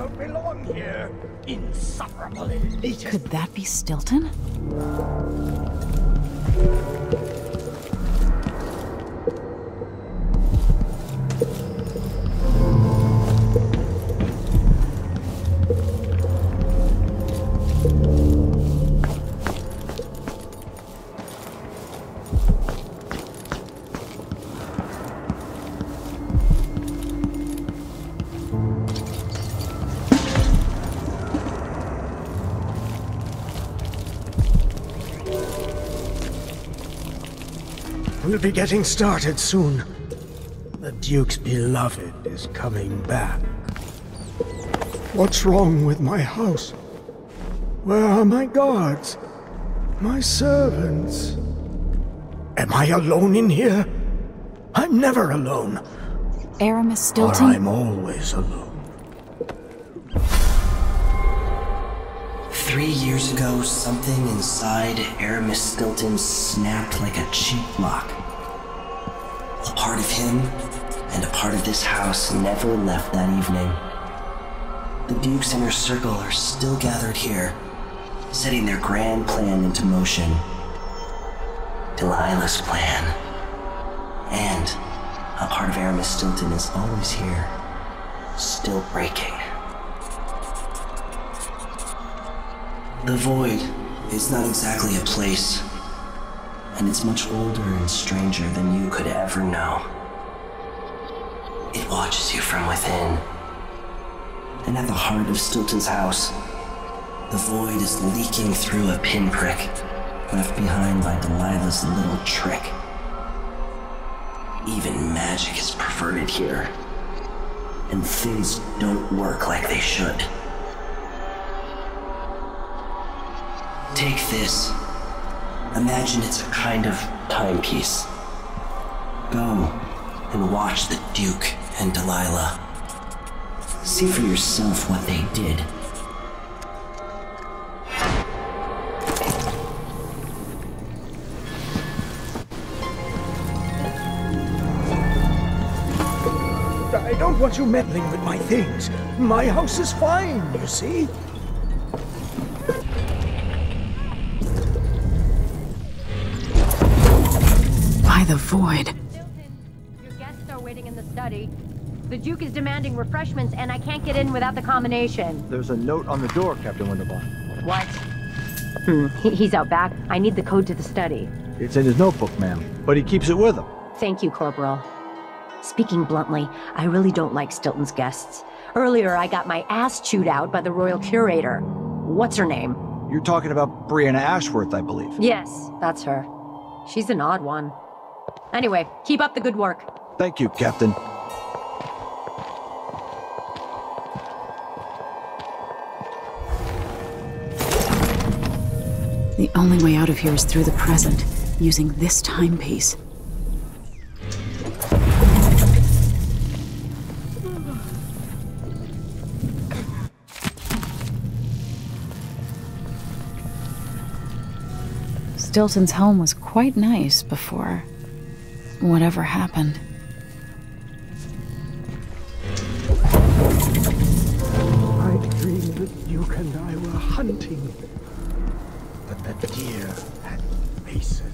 don't belong here. Insufferable elitist. Could that be Stilton? We'll be getting started soon. The Duke's beloved is coming back. What's wrong with my house? Where are my guards? My servants? Am I alone in here? I'm never alone. Aramis Stilton? Or I'm always alone. 3 years ago, something inside Aramis Stilton snapped like a cheap lock. A part of him and a part of this house never left that evening. The Duke's inner circle are still gathered here, setting their grand plan into motion. Delilah's plan. And a part of Aramis Stilton is always here, still breaking. The Void is not exactly a place, and it's much older and stranger than you could ever know. It watches you from within. And at the heart of Stilton's house, the Void is leaking through a pinprick left behind by Delilah's little trick. Even magic is perverted here, and things don't work like they should. Take this. Imagine it's a kind of timepiece. Go and watch the Duke and Delilah. See for yourself what they did. I don't want you meddling with my things. My house is fine, you see? By the Void. Stilton, your guests are waiting in the study. The Duke is demanding refreshments, and I can't get in without the combination. There's a note on the door, Captain Winterborn. What? He's out back. I need the code to the study. It's in his notebook, ma'am, but he keeps it with him. Thank you, Corporal. Speaking bluntly, I really don't like Stilton's guests. Earlier, I got my ass chewed out by the Royal Curator. What's her name? You're talking about Brianna Ashworth, I believe. Yes, that's her. She's an odd one. Anyway, keep up the good work. Thank you, Captain. The only way out of here is through the present, using this timepiece. Stilton's home was quite nice before whatever happened. I dreamed that Duke and I were hunting, but the deer had faces.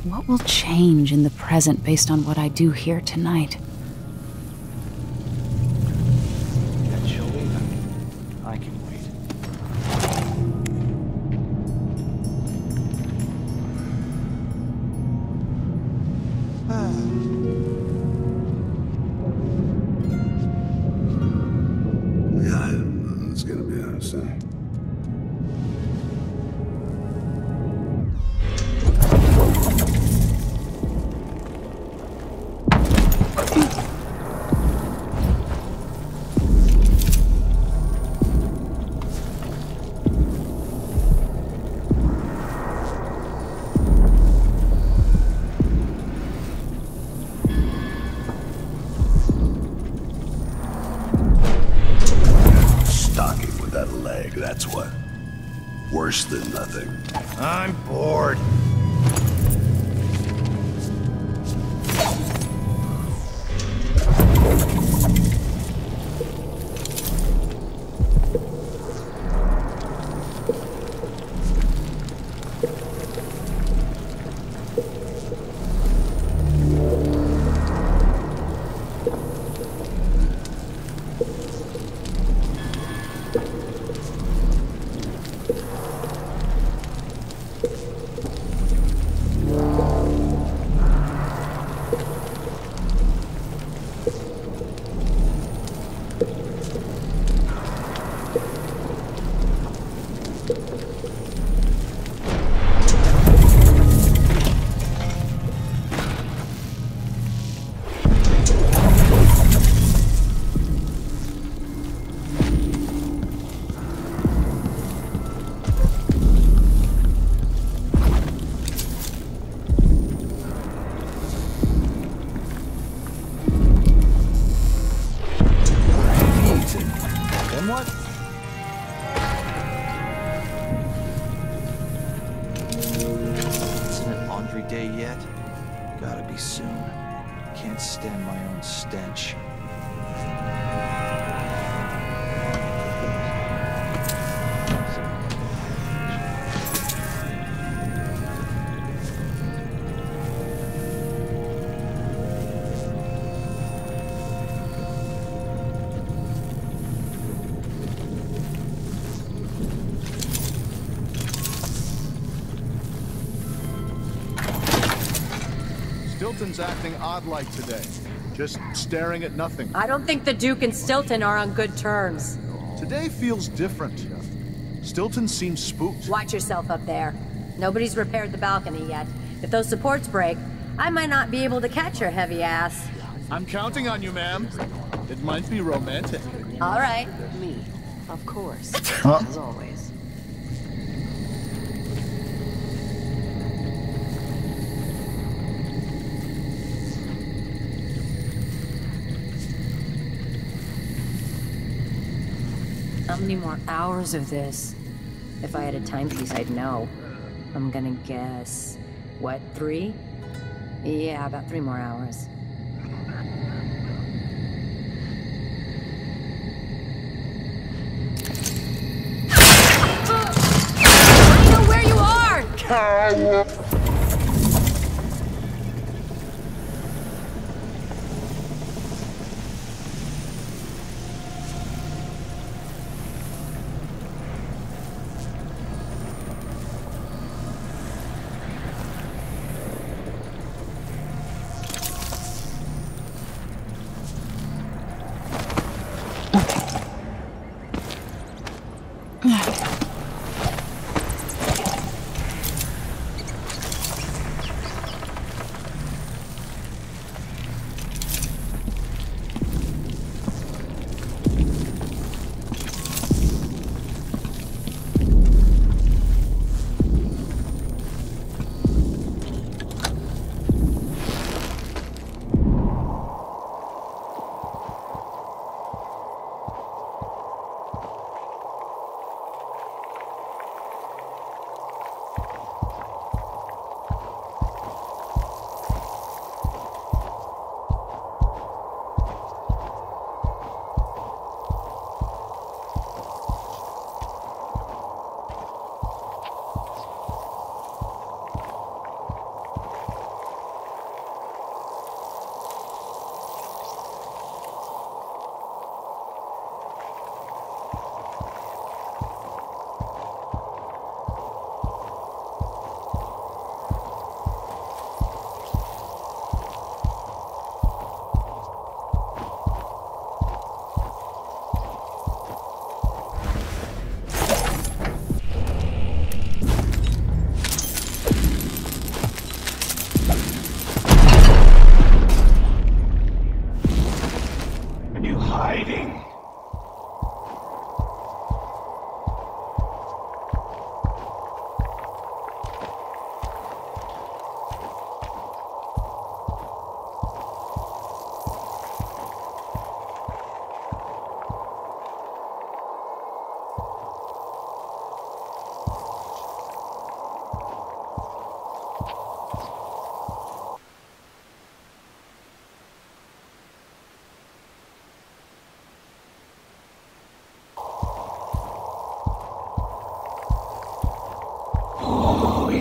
What will change in the present based on what I do here tonight? That she'll leave him. I can wait. Yeah, it's gonna be outside. that's what. Worse than nothing. I'm bored. Stilton's acting odd-like today. Just staring at nothing. I don't think the Duke and Stilton are on good terms. Today feels different. Stilton seems spooked. Watch yourself up there. Nobody's repaired the balcony yet. If those supports break, I might not be able to catch your heavy ass. I'm counting on you, ma'am. It might be romantic. All right. Me, of course, as always. How many more hours of this? If I had a timepiece, I'd know. I'm gonna guess... what, 3? Yeah, about 3 more hours. I know where you are!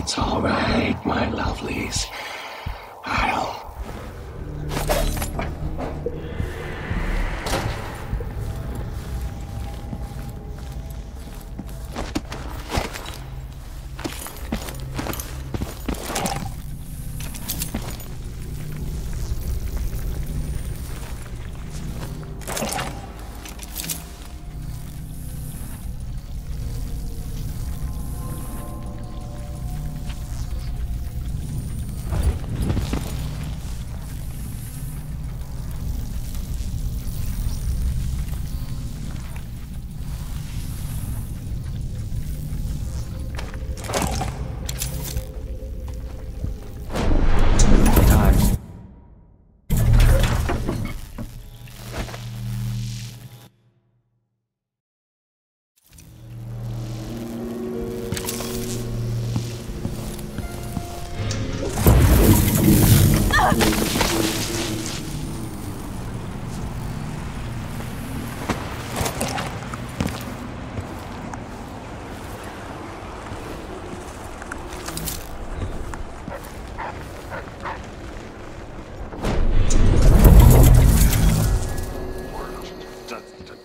It's all right, my lovelies. I'll...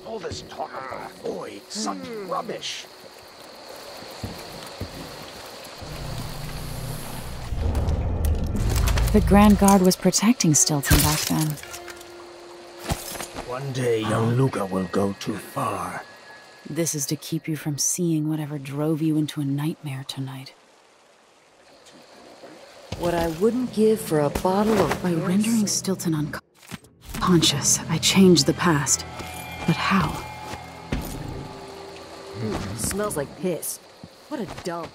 All this talk about the void, such rubbish. The Grand Guard was protecting Stilton back then. One day, young Luca will go too far. This is to keep you from seeing whatever drove you into a nightmare tonight. What I wouldn't give for a bottle of... By rendering Stilton unconscious, I changed the past. But how? Smells like piss. What a dump.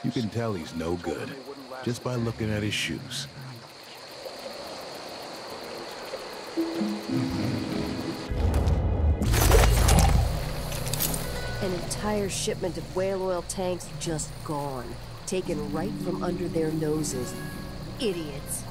You can tell he's no good, just by looking at his shoes. An entire shipment of whale oil tanks just gone. Taken right from under their noses. Idiots.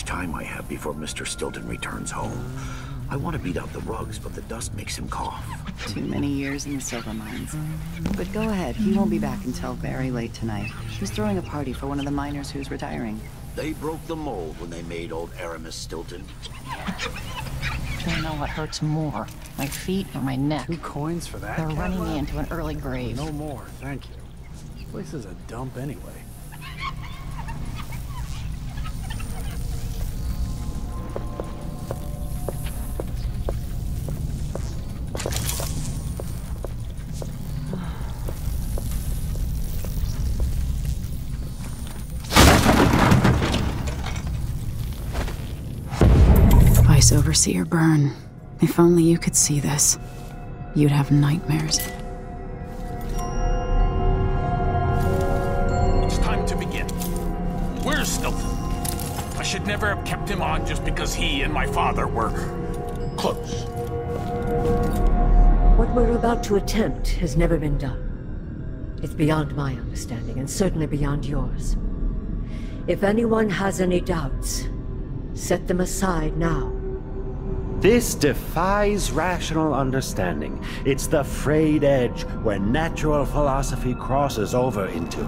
Time I have before Mr. Stilton returns home. I want to beat out the rugs, but the dust makes him cough. Too many years in the silver mines. But go ahead, he won't be back until very late tonight. He's throwing a party for one of the miners who's retiring. They broke the mold when they made old Aramis Stilton. Don't know what hurts more, my feet or my neck. 2 coins for that? They're running me into an early grave. No more, thank you. This place is a dump anyway. Overseer Byrne. If only you could see this, you'd have nightmares. It's time to begin. Where's Stilton? I should never have kept him on just because he and my father were close. What we're about to attempt has never been done. It's beyond my understanding, and certainly beyond yours. If anyone has any doubts, set them aside now. This defies rational understanding. It's the frayed edge where natural philosophy crosses over into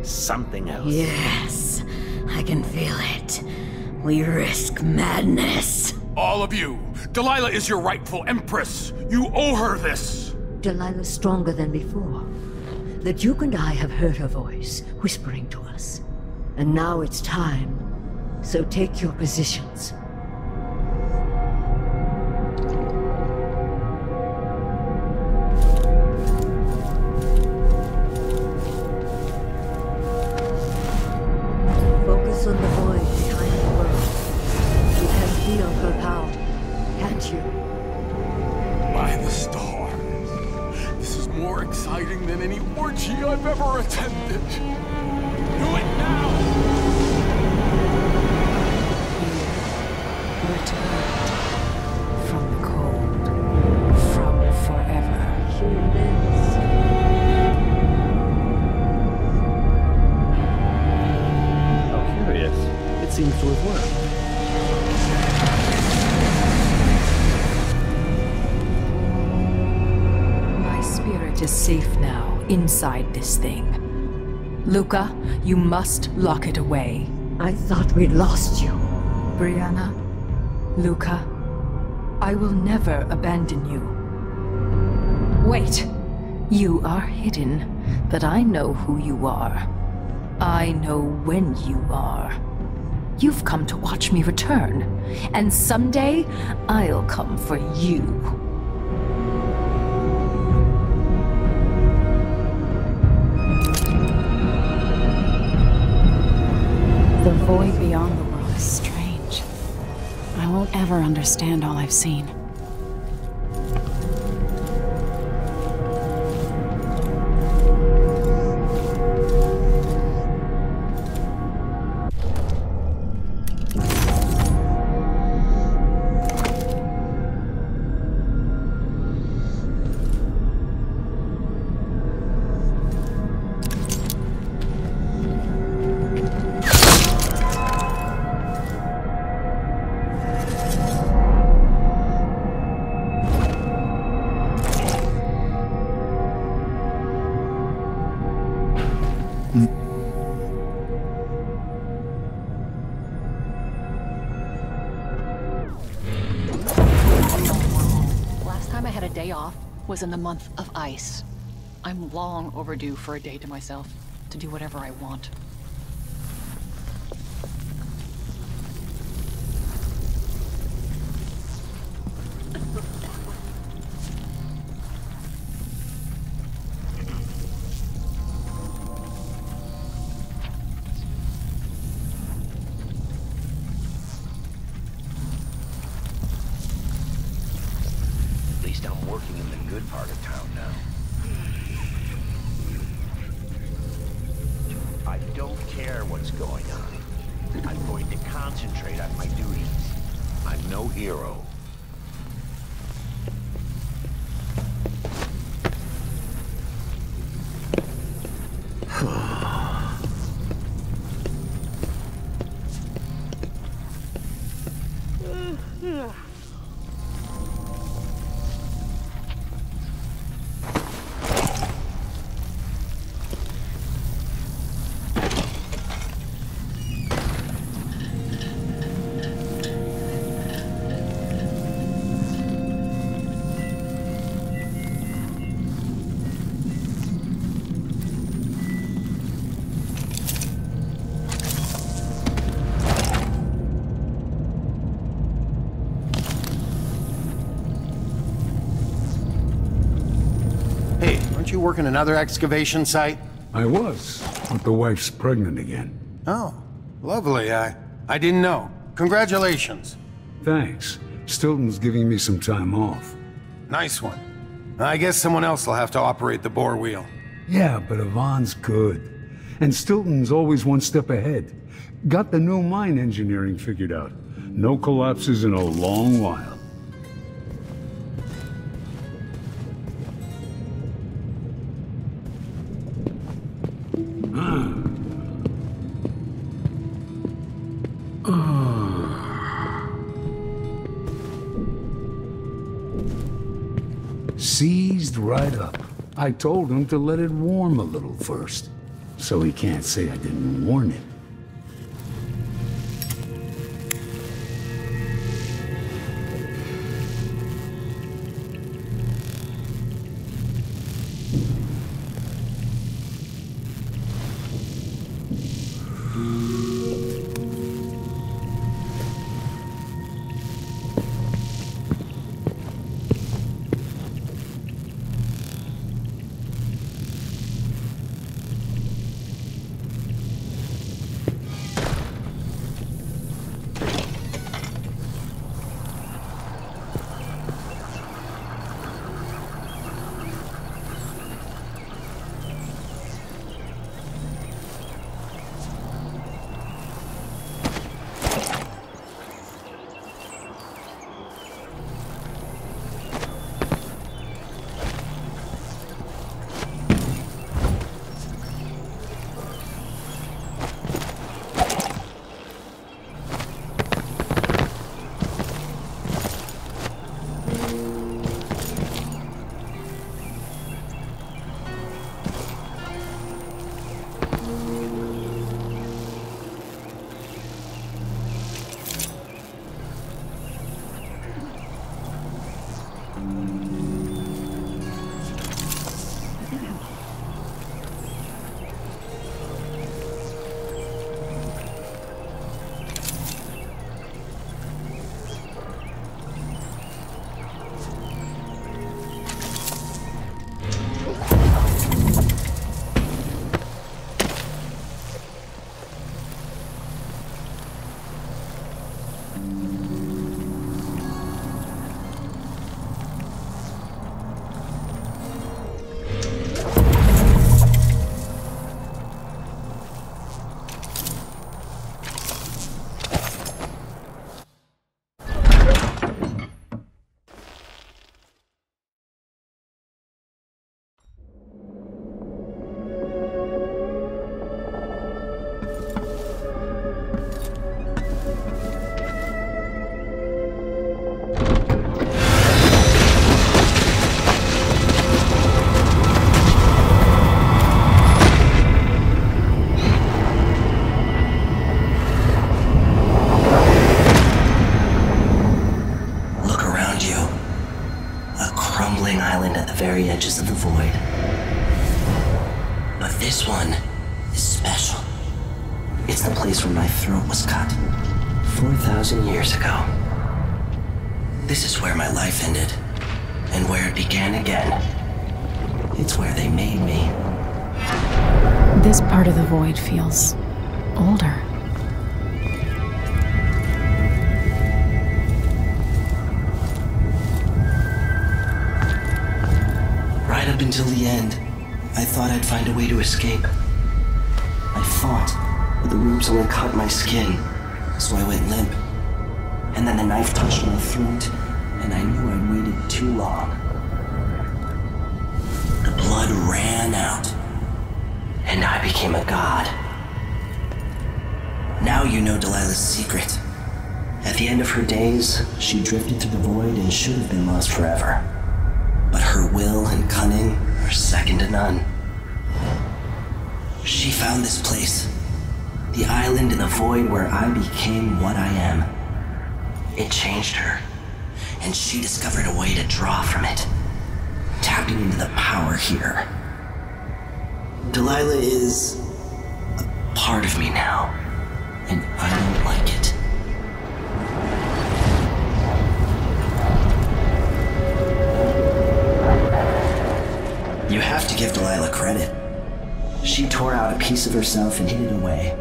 something else. Yes, I can feel it. We risk madness. All of you, Delilah is your rightful empress. You owe her this. Delilah's stronger than before. The Duke and I have heard her voice, whispering to us. And now it's time. So take your positions. Focus on the void behind the world. You can feel her power, can't you? By the stars. This is more exciting than any orgy I've ever attended. Do it now! Returned from the cold, from forever. She lives. How curious. It seems to have worked. My spirit is safe now, inside this thing. Luca, you must lock it away. I thought we'd lost you. Brianna, Luca, I will never abandon you. Wait! You are hidden, but I know who you are. I know when you are. You've come to watch me return, and someday I'll come for you. The void beyond the world is strange. I won't ever understand all I've seen. Was in the month of ice. I'm long overdue for a day to myself, to do whatever I want. Aren't you working another excavation site? I was, but the wife's pregnant again. Oh, lovely. I didn't know. Congratulations. Thanks. Stilton's giving me some time off. Nice one. I guess someone else will have to operate the bore wheel. Yeah, but Yvonne's good. And Stilton's always one step ahead. Got the new mine engineering figured out. No collapses in a long while. Seized right up. I told him to let it warm a little first, so he can't say I didn't warn him. very edges of the void. But this one is special. It's the place where my throat was cut 4,000 years ago. This is where my life ended, and where it began again. It's where they made me. This part of the void feels older. Right up until the end, I thought I'd find a way to escape. I fought, but the wounds only cut my skin, so I went limp. And then the knife touched my throat, and I knew I'd waited too long. The blood ran out, and I became a god. Now you know Delilah's secret. At the end of her days, she drifted through the void and should have been lost forever. But her will and cunning are second to none. She found this place, the island in the void where I became what I am. It changed her, and she discovered a way to draw from it, tapping into the power here. Delilah is a part of me now, and I don't like it. You have to give Delilah credit. She tore out a piece of herself and hid it away,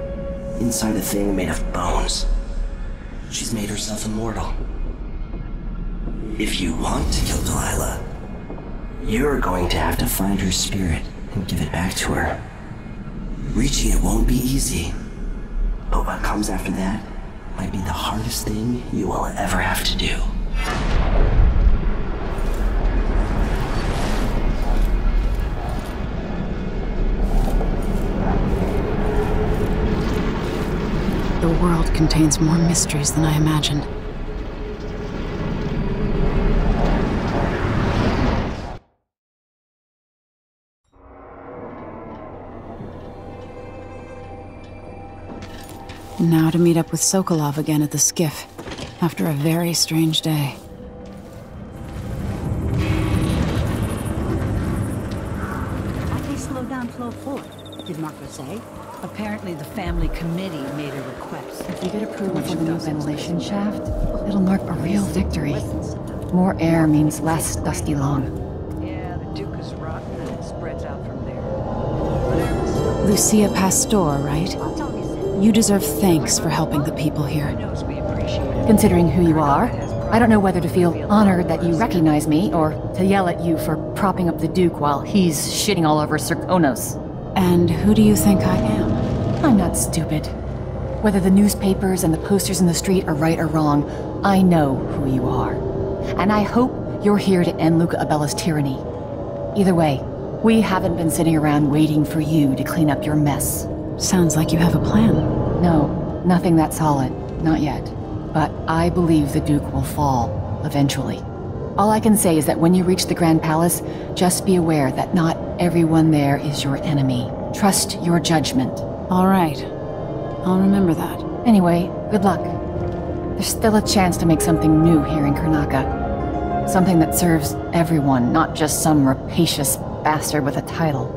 inside a thing made of bones. She's made herself immortal. If you want to kill Delilah, you're going to have to find her spirit and give it back to her. Reaching it won't be easy, but what comes after that might be the hardest thing you will ever have to do. The world contains more mysteries than I imagined. Now to meet up with Sokolov again at the skiff, after a very strange day. Why'd they slow down flow 4? Did Marco say? Apparently the family committee made a request. If we get approval for the new ventilation shaft, it'll mark a real victory. More air means less dusty lawn. Yeah, the Duke is rotten and it spreads out from there. Lucia Pastor, right? You deserve thanks for helping the people here. Considering who you are, I don't know whether to feel honored that you recognize me, or to yell at you for propping up the Duke while he's shitting all over Serkonos. And who do you think I am? I'm not stupid. Whether the newspapers and the posters in the street are right or wrong, I know who you are. And I hope you're here to end Luca Abella's tyranny. Either way, we haven't been sitting around waiting for you to clean up your mess. Sounds like you have a plan. No, nothing that solid. Not yet. But I believe the Duke will fall, eventually. All I can say is that when you reach the Grand Palace, just be aware that not everyone there is your enemy. Trust your judgment. All right. I'll remember that. Anyway, good luck. There's still a chance to make something new here in Karnaka. Something that serves everyone, not just some rapacious bastard with a title.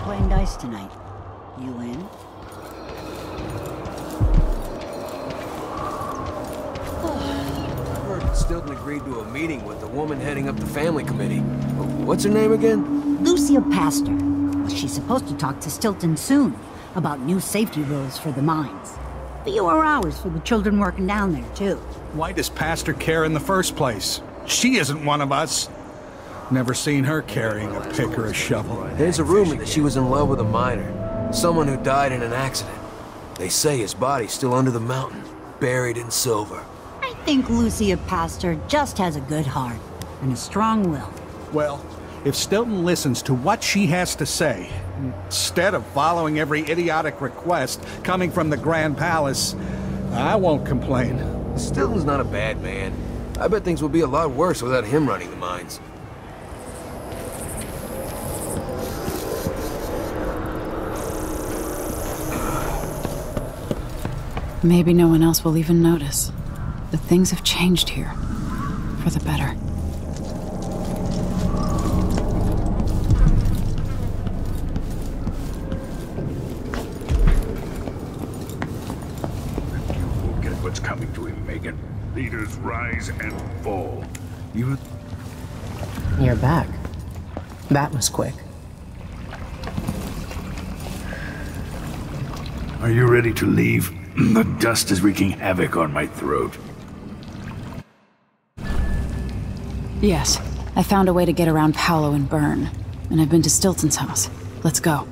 Playing dice tonight. You in? Stilton agreed to a meeting with the woman heading up the family committee. What's her name again? Lucia Pastor. She's supposed to talk to Stilton soon about new safety rules for the mines. Fewer hours for the children working down there, too. Why does Pastor care in the first place? She isn't one of us. Never seen her carrying a pick or a shovel. There's a rumor that she was in love with a miner. Someone who died in an accident. They say his body's still under the mountain, buried in silver. I think Lucia Pastor just has a good heart and a strong will. Well, if Stilton listens to what she has to say, instead of following every idiotic request coming from the Grand Palace, I won't complain. Stilton's not a bad man. I bet things would be a lot worse without him running the mines. Maybe no one else will even notice. But things have changed here. For the better. You will get what's coming to him, Megan. Leaders rise and fall. You... You're back. That was quick. Are you ready to leave? The dust is wreaking havoc on my throat. Yes. I found a way to get around Paolo and Byrne. And I've been to Stilton's house. Let's go.